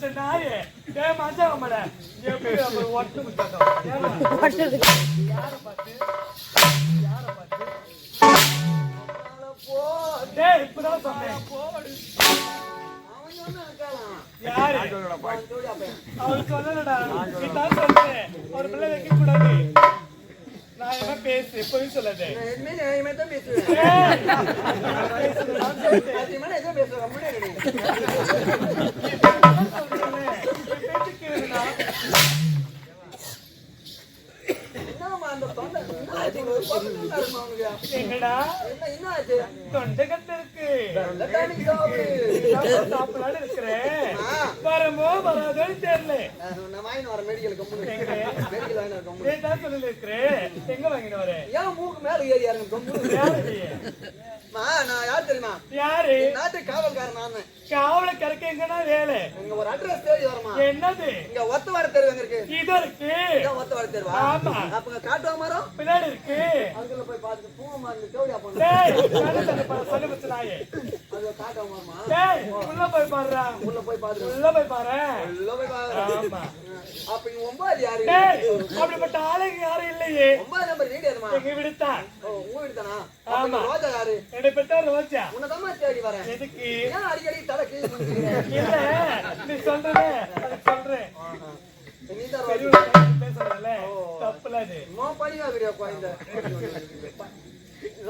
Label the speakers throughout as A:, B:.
A: பிடிச்ச நாயே மஞ்சா மாட எப்படி ஒட்டு முட்டோம் யார பார்த்து இப்பதான் சொன்னேன் யாரு அவரு சொல்லலடா நீ தான் சொல்றேன் ஒரு பிள்ளை வைக்க கூடாது நான் என்ன பேசு போய் சொல்லாதே என்னடா தொண்டை கட்டு இருக்கு சாப்பிடாது இருக்கிறேன் வரமோ வராதோன்னு தெரியல சொல்லல இருக்கிறேன் எங்க வாங்கிட்டு வரேன்
B: ஏன் மூக்கு மேல ஏறி நான் யார் தெரியுமா
A: யாரு
B: நாட்டு காவல்காரன் நானு
A: காவலுக்கு எங்கன்னா வேலை
B: இங்க ஒரு அட்ரஸ் தேடி வரமா
A: என்னது
B: இங்க ஒத்த வர தெரு எங்க இருக்கு
A: இது இருக்கு
B: ஒத்த வர தெருவா
A: ஆமா
B: அப்ப காட்டுவா மரம்
A: பின்னாடி இருக்கு
B: அதுக்குள்ள போய் பாத்துட்டு பூ மாதிரி தேடியா போன
A: டேய் சொல்ல பச்சனாயே
B: அது காட்டுவா மரமா
A: டேய் உள்ள போய் பாருடா
B: உள்ள போய் பாரு
A: உள்ள போய் பாரு ஆமா
B: அப்ப இங்க 9 யாரு
A: டேய் அப்படிப்பட்ட ஆளுங்க யாரும் இல்லையே
B: 9 நம்பர் வீடு எதுமா
A: எங்க விடுதா
B: உங்க வீடு தானா
A: ஆமா
B: ரோஜா யாரு
A: என்னை பெற்ற ரோஜா
B: உன்னதமா தேடி வரேன்
A: எதுக்கு
B: ஏன் அடிக்கடி தலை கீழ குனிஞ்சிக்கிறே
A: இல்ல நீ சொல்றே சொல்றேன்
B: நீ தான்
A: பேசுறல தப்புல அது
B: நோ பண்ணியா வீடியோ கோயிந்த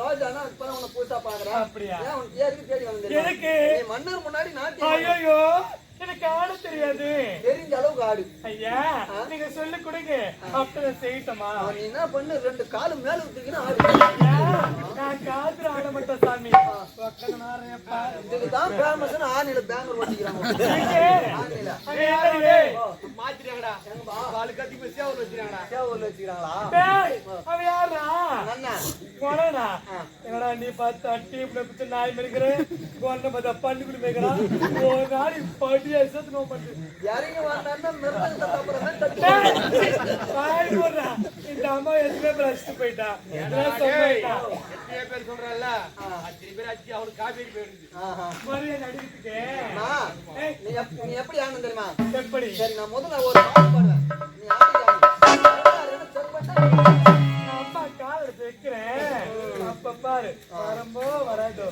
B: ரோஜானா இப்ப உன்னை புதுசா பாக்குறேன்
A: அப்படியா
B: ஏன் உனக்கு ஏறி தேடி வந்தேன்
A: எதுக்கு
B: நீ மன்னர் முன்னாடி நாட்டி
A: ஐயோ எனக்கு ஆட தெரியாது
B: தெரிஞ்ச அளவுக்கு ஆடு
A: ஐயா நீங்க சொல்லி கொடுங்க அப்பதான் செய்யட்டமா
B: நீ என்ன பண்ணு 2 காலு மேல ஊத்திக்கினா ஆடு
A: நான் காதுல ஆட மாட்டேன் சாமி
B: இதுதான் ஃபேமஸ் ஆனில பேனர் ஓட்டிக்கிறாங்க ஆனில
A: மாத்திட்டாங்கடா
B: எங்கப்பா
A: காலு கட்டி போய் சேவல்
B: வச்சிருக்காங்களா
A: டேய் அவ யாரா
B: அண்ணா
A: போடா என்னடா நீ பார்த்தா டீப்ல பிடிச்ச நாய் மரிக்கிற கோன்ன பார்த்தா பண்ணி குடி மேக்கறா ஒரு நாள் படி எசத்து நோ பண்ணு
B: யாரீங்க வந்தான்னா மிருதங்க தப்பறமே தட்டி
A: பாய் போறா இந்த அம்மா எதுமே பிரஸ்ட் போய்டா நான் சொல்றேன்டா எத்தனை பேர் சொல்றல்ல அத்தனை பேர் அச்சி அவளுக்கு காபி போயிடுது மரியா நடிக்குதே
B: நீ எப்படி ஆனந்த தெரியுமா
A: எப்படி
B: சரி நான் முதல்ல ஒரு பாட்டு பாடுவேன் நீ ஆடி செக் பண்ணா
A: அம்மா கால் வைக்கிறேன் அப்ப பாரு வரம்போ வராதோ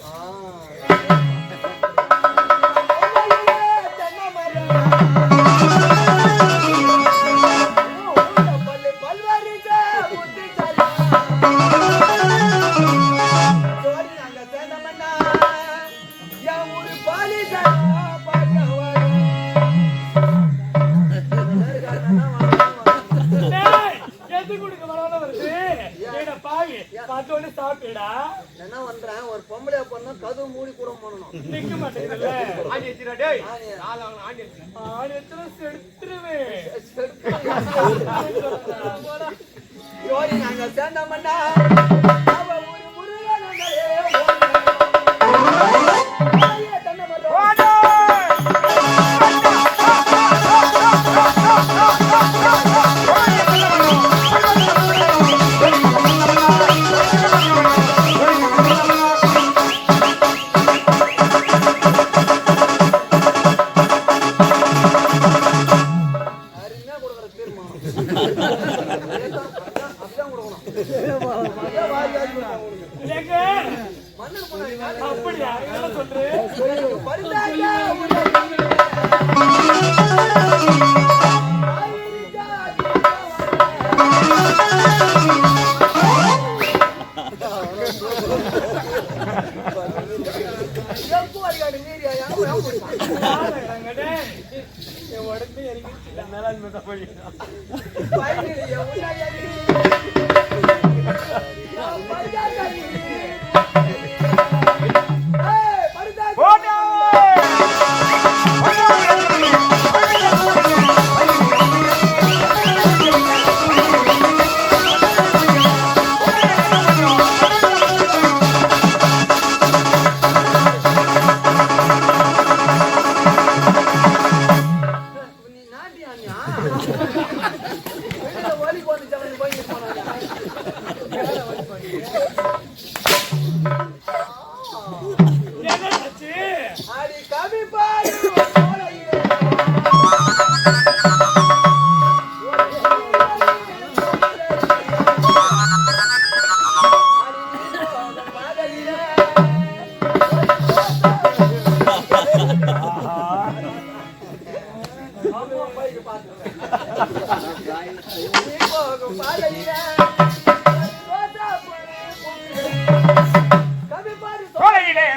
B: ஒரு பொம்பளையா பொண்ணு கதவு மூடி கூட போனணும்
A: நிக்க மாட்டேங்குதுல்ல ஆடி எத்திரா டேய் நாள அவன் ஆடி எத்திரா செடுத்துருவேன்
B: யோடி நாங்க சேர்ந்தோம்னா அவ ஒரு முருகனே
A: அப்படியா என்ன சொல்றேன் உடம்பு இறங்கி
B: அடி கவி பாரு நீ போகும் பாதையில கவி பாடி
C: சோலையிலே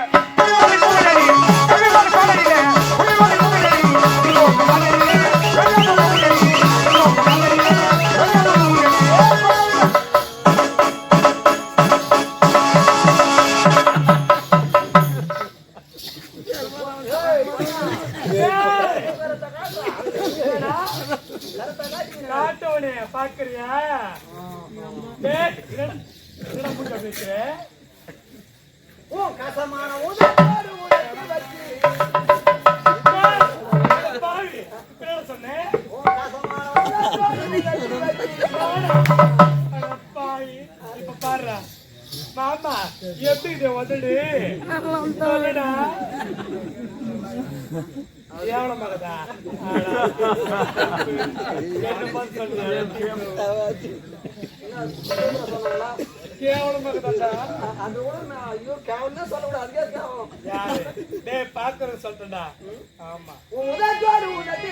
A: காட்டவனே பாக்குறியா?
B: கசமான உதவி
A: சொன்னேன் இப்ப பாருடா மாமா எப்படி வந்துடு சொல்லுடா எவ்வளவு மகதா கேவலம் மகதாண்டா
B: அந்த ஊர் ஐயோ கேவலம் சொல்லக்கூடாது கேவலம்
A: யாரு டே பாக்குறது சொல்றேன்டா ஆமா
B: உதவி உதவி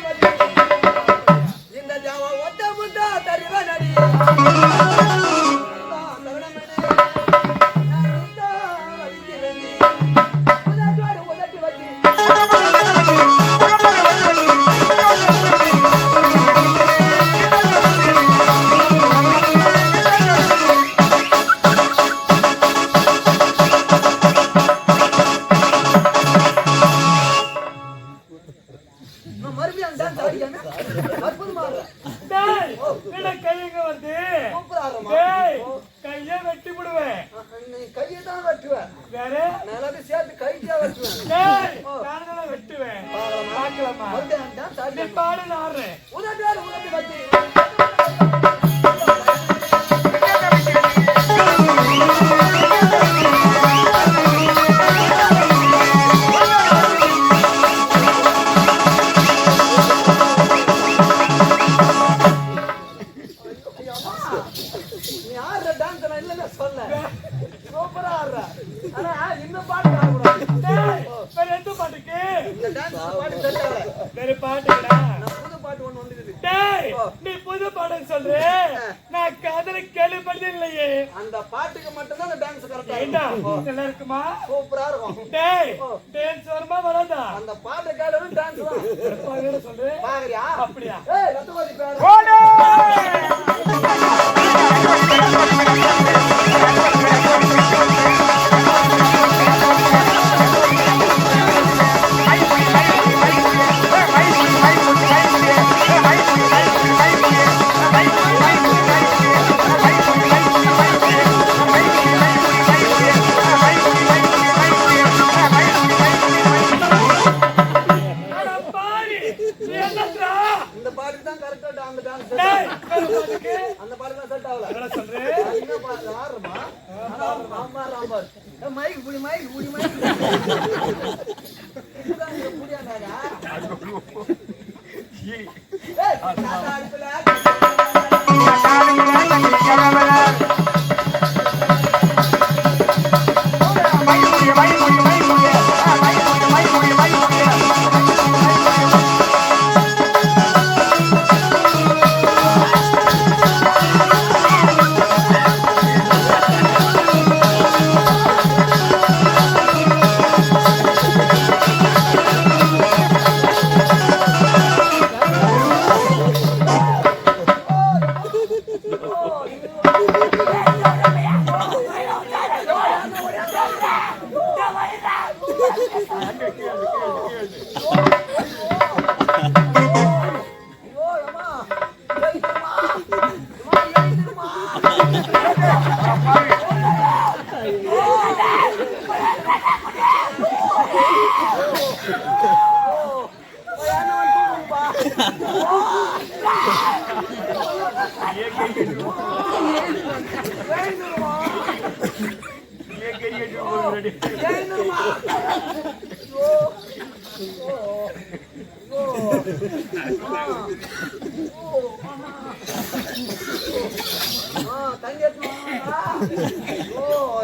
B: இந்த ஜாவா ஒட்ட முட்டா தருவ நடி
A: கையங்க வந்து கைய வெட்டி விடுவேன்
B: கையை தான் வெட்டுவேன்
A: வேற
B: நான் சேர்த்து கையா வெட்டுவேன்
A: நான் வெட்டுவேன் பாக்கலாமா
B: நீ
A: பாடு ஆடுறேன்
B: உதவி உதவி வச்சு
A: நீ புது பாடம் சொல்ற நான் காதல கேள்விப்பட்டது இல்லையே
B: அந்த பாட்டுக்கு மட்டும் தான் டான்ஸ் கரெக்டா
A: நல்லா இருக்குமா
B: சூப்பரா இருக்கும்
A: டேய் டான்ஸ் வருமா வராதா
B: அந்த பாட்டு கேளவும் டான்ஸ் தான்
A: சொல்றேன்
B: பாக்குறியா
A: அப்படியா
B: ஏய் ரத்துவாதி பேரு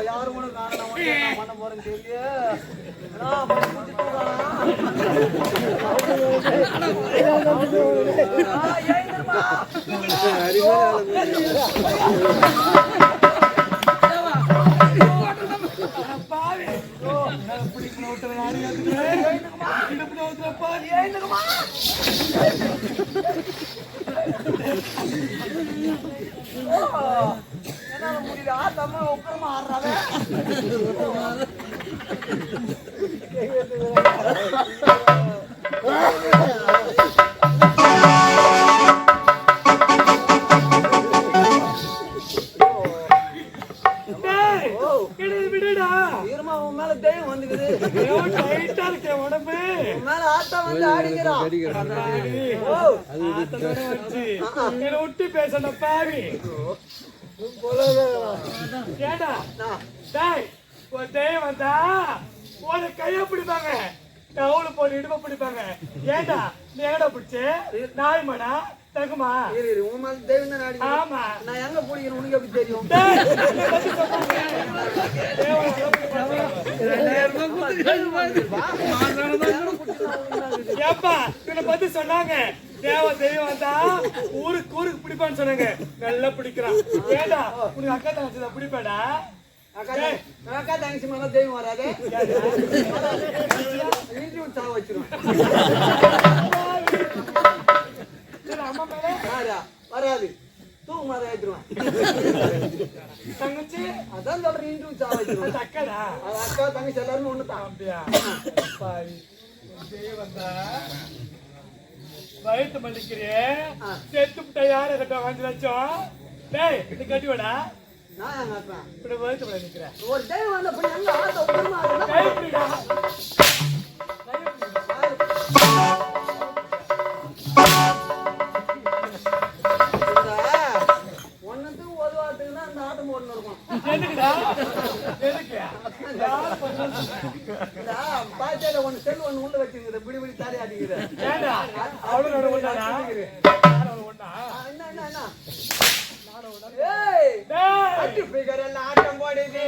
B: யாரு கூட காரணம் பண்ண போறேன்னு தெரியல
A: பாவி பிடிக்கணும் விட்டு யாரு இடுப்புல ஊத்துறப்பா
B: ஏந்துக்குமா என்னால முடியல தமிழ் உக்கரமா ஆடுறாவே
A: விடுடா
B: ஈரமா உன் மேல தெய்வம் வந்துக்குது
A: டைட்டா இருக்கேன் உடம்பு
B: உன் மேல ஆட்டம் வந்து ஆடிக்கிறான்
A: என்ன விட்டு பேசணும் பாவி ஏடா ஒரு தெய்வம் வந்தா ஒரு கைய பிடிப்பாங்க டவுல போட்டு இடுப்ப பிடிப்பாங்க ஏடா நீ எங்கடா பிடிச்சு நாய்மாடா தகுமா
B: உன் மேல தெய்வம் தான் ஆடி
A: ஆமா
B: நான் எங்க பிடிக்கணும் உனக்கு எப்படி தெரியும்
A: ஏப்பா இவனை பத்தி சொன்னாங்க தெய்வம் வந்தா ஊருக்கு ஊருக்கு பிடிப்பான்னு சொன்னாங்க நல்லா பிடிக்கிறான் ஏடா உனக்கு அக்கா தங்கச்சி பிடிப்பாடா
B: அக்கா தங்கச்சி மேல தெய்வம் வராது சாவ வச்சிருவேன்
A: அம்மா மேல
B: வராது தூக்கு மாதிரி ஏற்றுருவேன்
A: தங்கச்சி
B: அதான் சொல்றேன் இன்டர்வியூ சாவ வச்சிருவேன்
A: அக்காடா
B: அக்கா தங்கச்சி எல்லாருமே ஒண்ணுதான்
A: அப்படியா வந்தா வயிற்று மன்னிக்கிறே செத்துப்பிட்ட யார கட்ட 5 லட்சம் டேய் நீ கட்டி விடா
B: நான் எங்க கட்டுறேன்
A: இப்படி வயிற்று பண்ண நிக்கிறேன்
B: ஒரு தெய்வம் வந்த அப்படி எங்க ஆட்ட உக்கரமா
A: கை பிடிடா
B: ஒன்னுக்கும் உதவாட்டுக்குன்னா அந்த ஆட்டம் போட்டு இருக்கும்
A: எதுக்குடா எதுக்கு
B: பாய்ச்சால ஒண்ணு செல் ஒண்ணு உள்ள வச்சுக்கிற பிடி பிடி தாலி ஆடிக்கிற
A: ஏண்டா அவளோட ஒண்ணாடா ஒண்ணா
B: என்ன ஏய் அட்டி ஃபிகர் எல்லாம் ஆட்டம் போடுது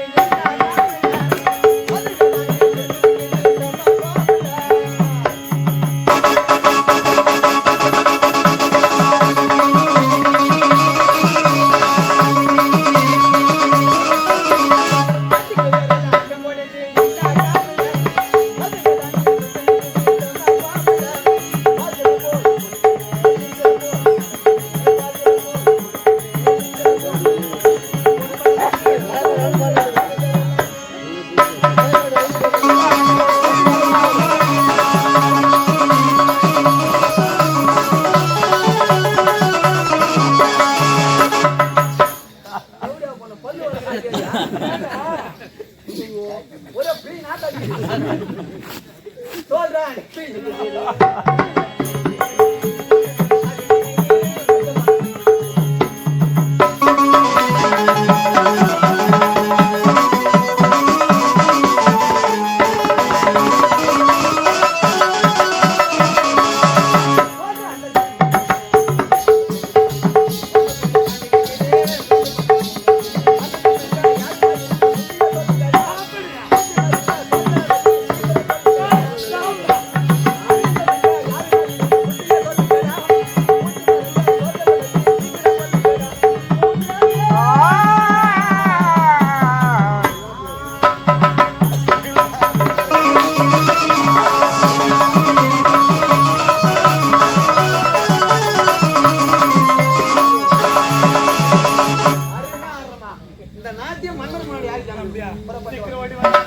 B: ஒரு ஃப்ரீ நாட்டாடி சொல்றேன் இந்த நாட்டியம் மன்னர் முன்னாடி ஆயிட்டாங்க
A: சீக்கிரம் ஓடி வா